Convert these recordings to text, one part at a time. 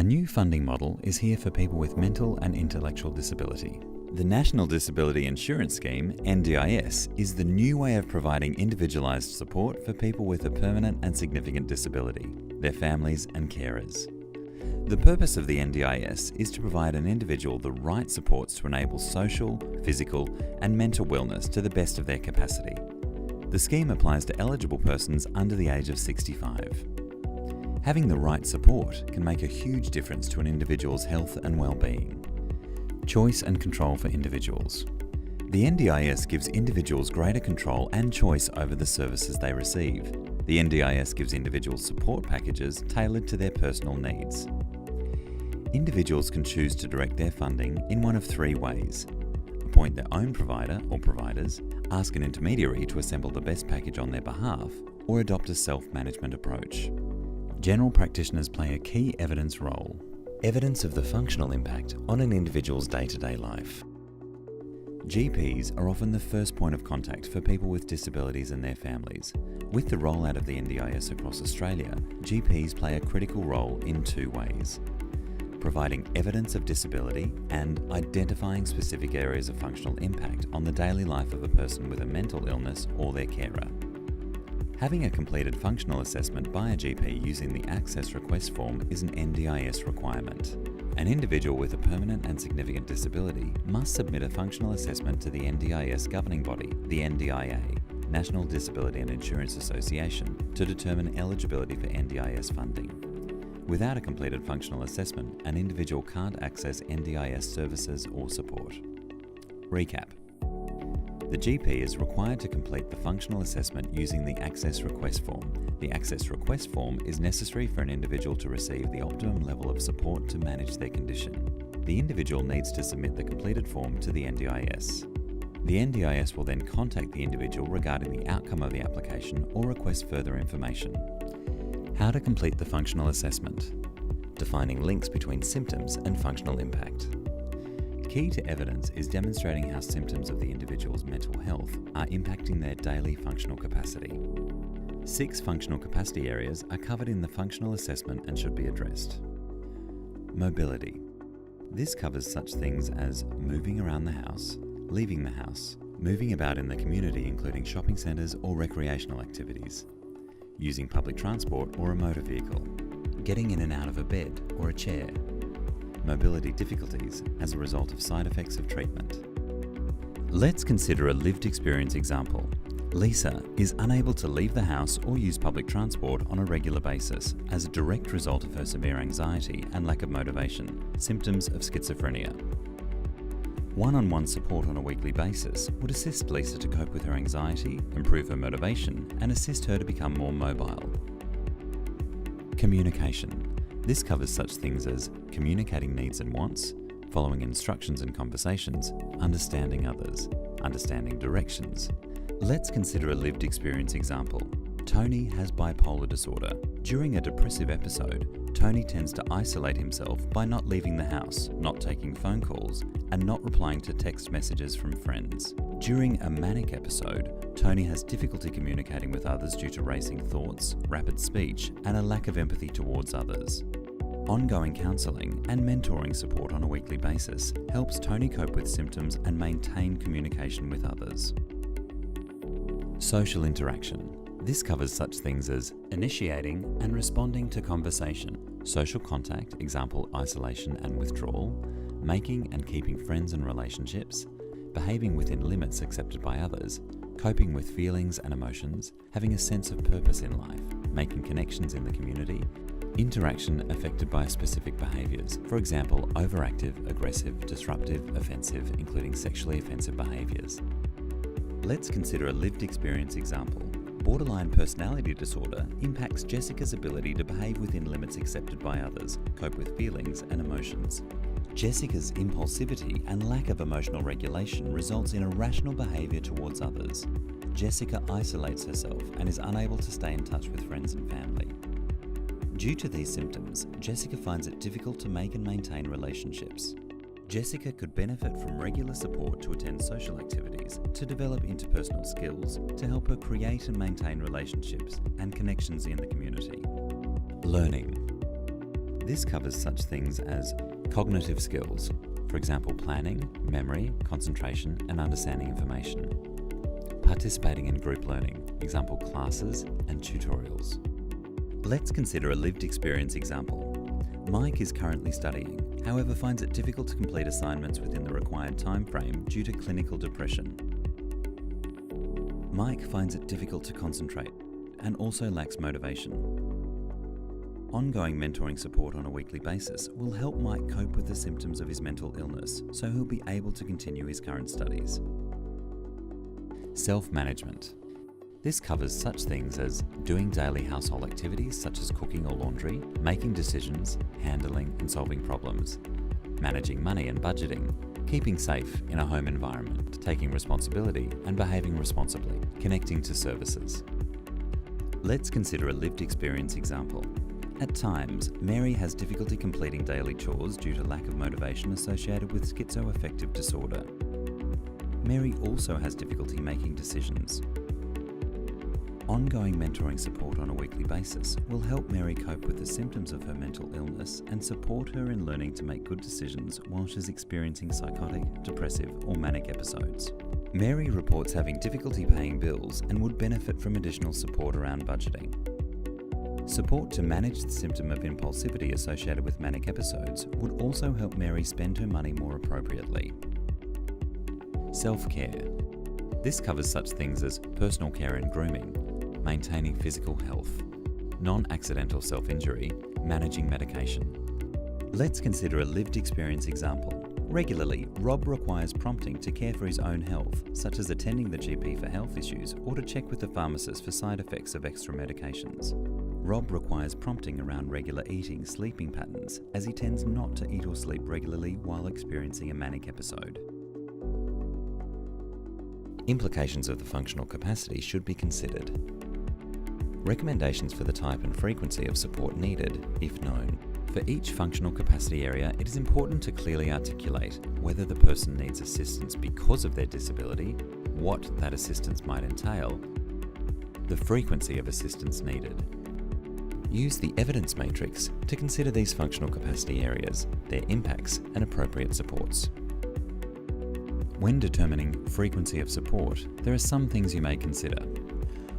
A new funding model is here for people with mental and intellectual disability. The National Disability Insurance Scheme, NDIS, is the new way of providing individualised support for people with a permanent and significant disability, their families and carers. The purpose of the NDIS is to provide an individual the right supports to enable social, physical and mental wellness to the best of their capacity. The scheme applies to eligible persons under the age of 65. Having the right support can make a huge difference to an individual's health and well-being. Choice and control for individuals. The NDIS gives individuals greater control and choice over the services they receive. The NDIS gives individuals support packages tailored to their personal needs. Individuals can choose to direct their funding in one of three ways: appoint their own provider or providers, ask an intermediary to assemble the best package on their behalf, or adopt a self-management approach. General practitioners play a key evidence role. Evidence of the functional impact on an individual's day-to-day life. GPs are often the first point of contact for people with disabilities and their families. With the rollout of the NDIS across Australia, GPs play a critical role in two ways: providing evidence of disability and identifying specific areas of functional impact on the daily life of a person with a mental illness or their carer. Having a completed functional assessment by a GP using the Access Request Form is an NDIS requirement. An individual with a permanent and significant disability must submit a functional assessment to the NDIS governing body, the NDIA, National Disability and Insurance Association, to determine eligibility for NDIS funding. Without a completed functional assessment, an individual can't access NDIS services or support. Recap. The GP is required to complete the functional assessment using the Access Request Form. The Access Request Form is necessary for an individual to receive the optimum level of support to manage their condition. The individual needs to submit the completed form to the NDIS. The NDIS will then contact the individual regarding the outcome of the application or request further information. How to complete the functional assessment. Defining links between symptoms and functional impact. Key to evidence is demonstrating how symptoms of the individual's mental health are impacting their daily functional capacity. 6 functional capacity areas are covered in the functional assessment and should be addressed. Mobility. This covers such things as moving around the house, leaving the house, moving about in the community including shopping centres or recreational activities, using public transport or a motor vehicle, getting in and out of a bed or a chair, mobility difficulties as a result of side effects of treatment. Let's consider a lived experience example. Lisa is unable to leave the house or use public transport on a regular basis as a direct result of her severe anxiety and lack of motivation, symptoms of schizophrenia. One-on-one support on a weekly basis would assist Lisa to cope with her anxiety, improve her motivation, and assist her to become more mobile. Communication. This covers such things as communicating needs and wants, following instructions and conversations, understanding others, understanding directions. Let's consider a lived experience example. Tony has bipolar disorder. During a depressive episode, Tony tends to isolate himself by not leaving the house, not taking phone calls, and not replying to text messages from friends. During a manic episode, Tony has difficulty communicating with others due to racing thoughts, rapid speech, and a lack of empathy towards others. Ongoing counselling and mentoring support on a weekly basis helps Tony cope with symptoms and maintain communication with others. Social interaction. This covers such things as initiating and responding to conversation, social contact, example isolation and withdrawal, making and keeping friends and relationships, behaving within limits accepted by others, coping with feelings and emotions, having a sense of purpose in life, making connections in the community, interaction affected by specific behaviours, for example, overactive, aggressive, disruptive, offensive, including sexually offensive behaviours. Let's consider a lived experience example. Borderline personality disorder impacts Jessica's ability to behave within limits accepted by others, cope with feelings and emotions. Jessica's impulsivity and lack of emotional regulation results in irrational behaviour towards others. Jessica isolates herself and is unable to stay in touch with friends and family. Due to these symptoms, Jessica finds it difficult to make and maintain relationships. Jessica could benefit from regular support to attend social activities, to develop interpersonal skills, to help her create and maintain relationships and connections in the community. Learning. This covers such things as cognitive skills, for example planning, memory, concentration and understanding information. Participating in group learning, example classes and tutorials. Let's consider a lived experience example. Mike is currently studying, however finds it difficult to complete assignments within the required time frame due to clinical depression. Mike finds it difficult to concentrate and also lacks motivation. Ongoing mentoring support on a weekly basis will help Mike cope with the symptoms of his mental illness, so he'll be able to continue his current studies. Self-management. This covers such things as doing daily household activities such as cooking or laundry, making decisions, handling and solving problems, managing money and budgeting, keeping safe in a home environment, taking responsibility and behaving responsibly, connecting to services. Let's consider a lived experience example. At times, Mary has difficulty completing daily chores due to lack of motivation associated with schizoaffective disorder. Mary also has difficulty making decisions. Ongoing mentoring support on a weekly basis will help Mary cope with the symptoms of her mental illness and support her in learning to make good decisions while she's experiencing psychotic, depressive or manic episodes. Mary reports having difficulty paying bills and would benefit from additional support around budgeting. Support to manage the symptom of impulsivity associated with manic episodes would also help Mary spend her money more appropriately. Self-care. This covers such things as personal care and grooming, maintaining physical health, non-accidental self-injury, managing medication. Let's consider a lived experience example. Regularly, Rob requires prompting to care for his own health, such as attending the GP for health issues or to check with the pharmacist for side effects of extra medications. Rob requires prompting around regular eating, sleeping patterns, as he tends not to eat or sleep regularly while experiencing a manic episode. Implications of the functional capacity should be considered. Recommendations for the type and frequency of support needed, if known. For each functional capacity area, it is important to clearly articulate whether the person needs assistance because of their disability, what that assistance might entail, the frequency of assistance needed. Use the evidence matrix to consider these functional capacity areas, their impacts and appropriate supports. When determining frequency of support, there are some things you may consider.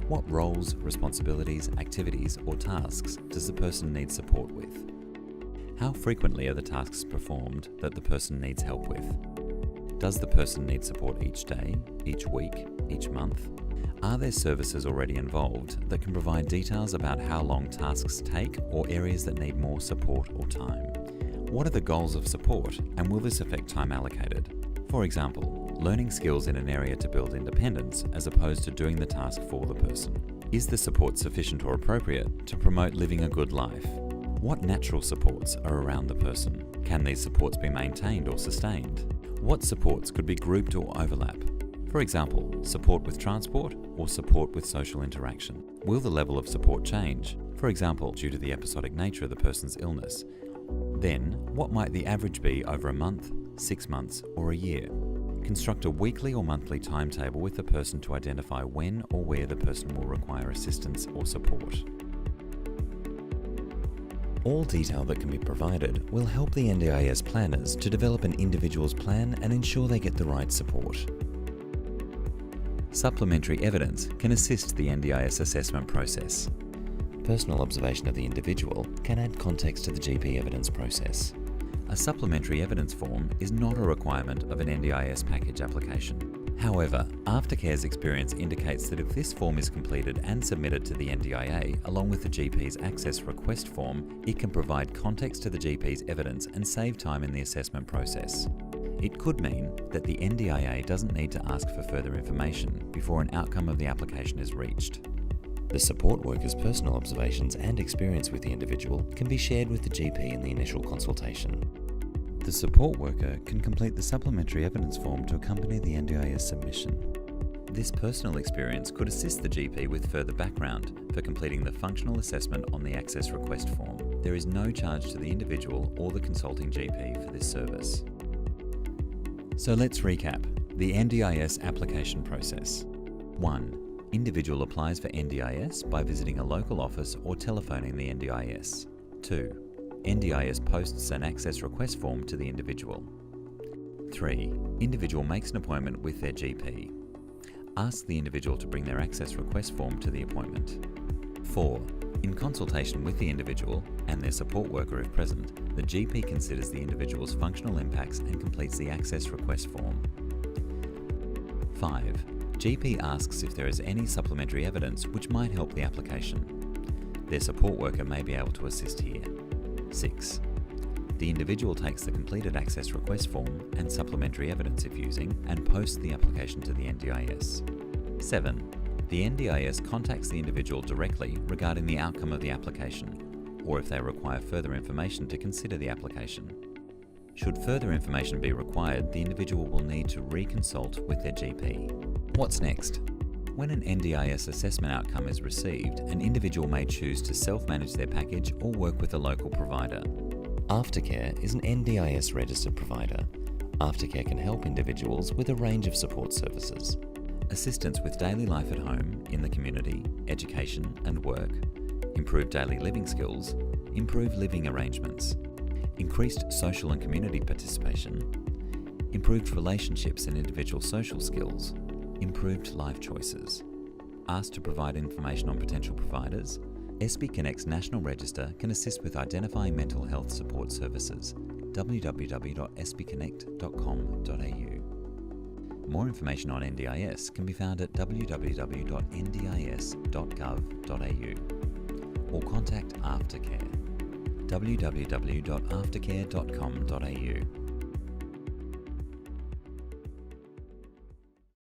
What roles, responsibilities, activities or tasks does the person need support with? How frequently are the tasks performed that the person needs help with? Does the person need support each day, each week, each month? Are there services already involved that can provide details about how long tasks take or areas that need more support or time? What are the goals of support and will this affect time allocated? For example, learning skills in an area to build independence as opposed to doing the task for the person. Is the support sufficient or appropriate to promote living a good life? What natural supports are around the person? Can these supports be maintained or sustained? What supports could be grouped or overlap? For example, support with transport or support with social interaction. Will the level of support change? For example, due to the episodic nature of the person's illness. Then, what might the average be over a month, 6 months, or a year? Construct a weekly or monthly timetable with the person to identify when or where the person will require assistance or support. All detail that can be provided will help the NDIS planners to develop an individual's plan and ensure they get the right support. Supplementary evidence can assist the NDIS assessment process. Personal observation of the individual can add context to the GP evidence process. A supplementary evidence form is not a requirement of an NDIS package application. However, Aftercare's experience indicates that if this form is completed and submitted to the NDIA along with the GP's access request form, it can provide context to the GP's evidence and save time in the assessment process. It could mean that the NDIA doesn't need to ask for further information before an outcome of the application is reached. The support worker's personal observations and experience with the individual can be shared with the GP in the initial consultation. The support worker can complete the supplementary evidence form to accompany the NDIS submission. This personal experience could assist the GP with further background for completing the functional assessment on the access request form. There is no charge to the individual or the consulting GP for this service. So let's recap the NDIS application process. 1. Individual applies for NDIS by visiting a local office or telephoning the NDIS. 2. NDIS posts an access request form to the individual. 3. Individual makes an appointment with their GP. Ask the individual to bring their access request form to the appointment. 4. In consultation with the individual and their support worker if present, the GP considers the individual's functional impacts and completes the access request form. 5. GP asks if there is any supplementary evidence which might help the application. Their support worker may be able to assist here. 6. The individual takes the completed access request form and supplementary evidence if using and posts the application to the NDIS. 7. The NDIS contacts the individual directly regarding the outcome of the application, or if they require further information to consider the application. Should further information be required, the individual will need to reconsult with their GP. What's next? When an NDIS assessment outcome is received, an individual may choose to self-manage their package or work with a local provider. Aftercare is an NDIS registered provider. Aftercare can help individuals with a range of support services. Assistance with daily life at home, in the community, education and work, improved daily living skills, improved living arrangements, increased social and community participation, improved relationships and individual social skills, improved life choices. Asked to provide information on potential providers, SB Connect's National Register can assist with identifying mental health support services. www.sbconnect.com.au. More information on NDIS can be found at www.ndis.gov.au or contact Aftercare. www.aftercare.com.au.